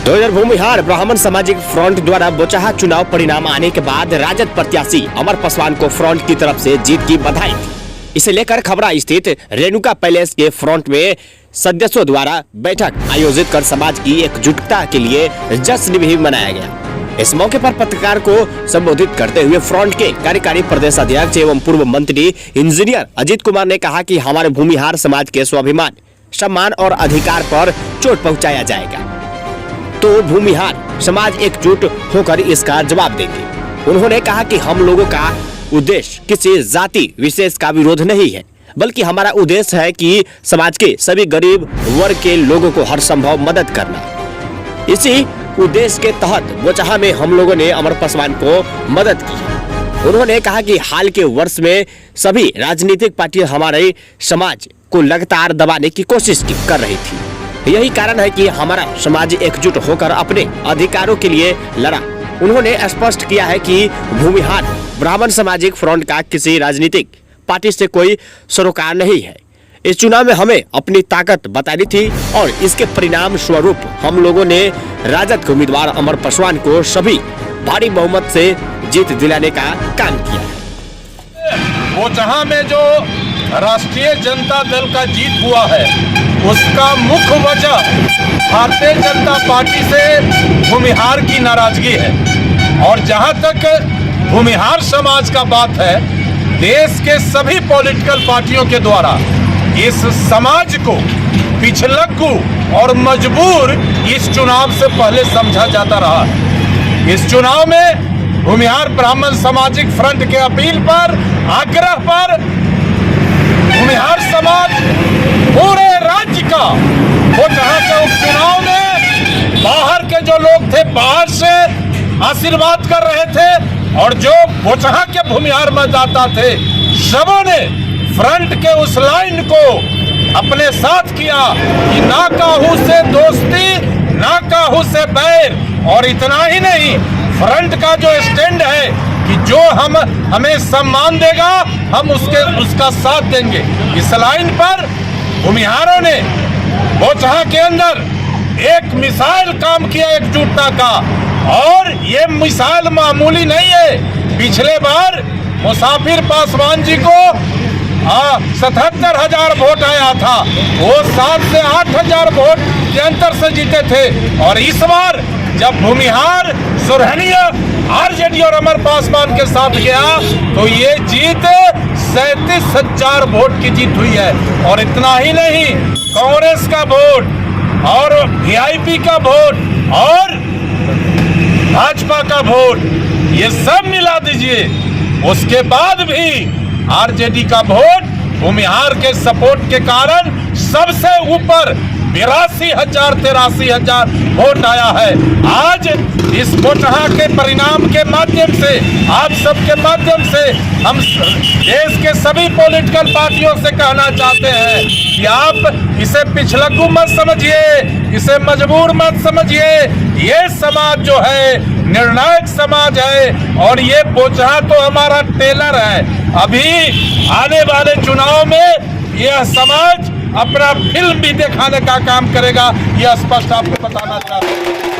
तो इधर भूमिहार ब्राह्मण सामाजिक फ्रंट द्वारा बोचहा चुनाव परिणाम आने के बाद राजद प्रत्याशी अमर पासवान को फ्रंट की तरफ से जीत की बधाई थी। इसे लेकर खबरा स्थित रेणुका पैलेस के फ्रंट में सदस्यों द्वारा बैठक आयोजित कर समाज की एकजुटता के लिए जश्न भी मनाया गया। इस मौके पर पत्रकार को संबोधित करते हुए फ्रंट के कार्यकारी प्रदेश अध्यक्ष एवं पूर्व मंत्री इंजीनियर अजीत कुमार ने कहा कि हमारे भूमिहार समाज के स्वाभिमान, सम्मान और अधिकार पर चोट पहुंचाया जाएगा तो भूमिहार समाज एकजुट होकर इसका जवाब देंगे। उन्होंने कहा कि हम लोगों का उद्देश्य किसी जाति विशेष का विरोध नहीं है, बल्कि हमारा उद्देश्य है कि समाज के सभी गरीब वर्ग के लोगों को हर संभव मदद करना। इसी उद्देश्य के तहत बोचहा में हम लोगों ने अमर पासवान को मदद की है। उन्होंने कहा कि हाल के वर्ष में सभी राजनीतिक पार्टियां हमारे समाज को लगातार दबाने की कोशिश कर रही थी। यही कारण है कि हमारा समाज एकजुट होकर अपने अधिकारों के लिए लड़ा। उन्होंने स्पष्ट किया है कि भूमिहार ब्राह्मण सामाजिक फ्रंट का किसी राजनीतिक पार्टी से कोई सरोकार नहीं है। इस चुनाव में हमें अपनी ताकत बतानी थी और इसके परिणाम स्वरूप हम लोगों ने राजद के उम्मीदवार अमर पासवान को सभी भारी बहुमत से जीत दिलाने का काम किया है। बोचहा में जो राष्ट्रीय जनता दल का जीत हुआ है, उसका मुख्य वजह भारतीय जनता पार्टी से भूमिहार की नाराजगी है। और जहां तक भूमिहार समाज का बात है, देश के सभी पॉलिटिकल पार्टियों के द्वारा इस समाज को पिछलग्गू और मजबूर इस चुनाव से पहले समझा जाता रहा। इस चुनाव में भूमिहार ब्राह्मण सामाजिक फ्रंट के अपील पर, आग्रह पर भूमिहार समाज पूरे राज्य का बोचहा के उपचुनाव में बाहर के जो लोग थे, बाहर से आशीर्वाद कर रहे थे और जो बोचहा के भूमिहार मतदाता थे, सबों ने फ्रंट के उस लाइन को अपने साथ किया कि ना काहू से दोस्ती, ना काहू से बैर। और इतना ही नहीं, फ्रंट का जो स्टैंड है कि जो हमें सम्मान देगा, हम उसका साथ देंगे। इस लाइन पर भूमिहारों ने बोचहा के अंदर एक मिसाइल काम किया एकजुटता का। और ये मिसाइल मामूली नहीं है। पिछले बार मुसाफिर पासवान जी को 77,000 वोट आया था, वो 7 से 8,000 वोट के अंतर से जीते थे। और इस बार जब भूमिहार सुरहनीय आरजेडी और अमर पासवान के साथ गया तो ये जीत 37,000 वोट की जीत हुई है। और इतना ही नहीं, कांग्रेस का वोट और वीआईपी का वोट और भाजपा का वोट, ये सब मिला दीजिए, उसके बाद भी आरजेडी का वोट भूमिहार के सपोर्ट के कारण सबसे ऊपर 82,000-83,000 वोट आया है। आज इस बोचहा के परिणाम के माध्यम से, आप सबके माध्यम से हम देश के सभी पॉलिटिकल पार्टियों से कहना चाहते हैं कि आप इसे पिछलग्गू मत समझिए, इसे मजबूर मत समझिए। ये समाज जो है निर्णायक समाज है और ये बोचहा तो हमारा टेलर है। अभी आने वाले चुनाव में यह समाज अपना फिल्म भी दिखाने का काम करेगा, यह स्पष्ट आपको बताना चाहते हैं।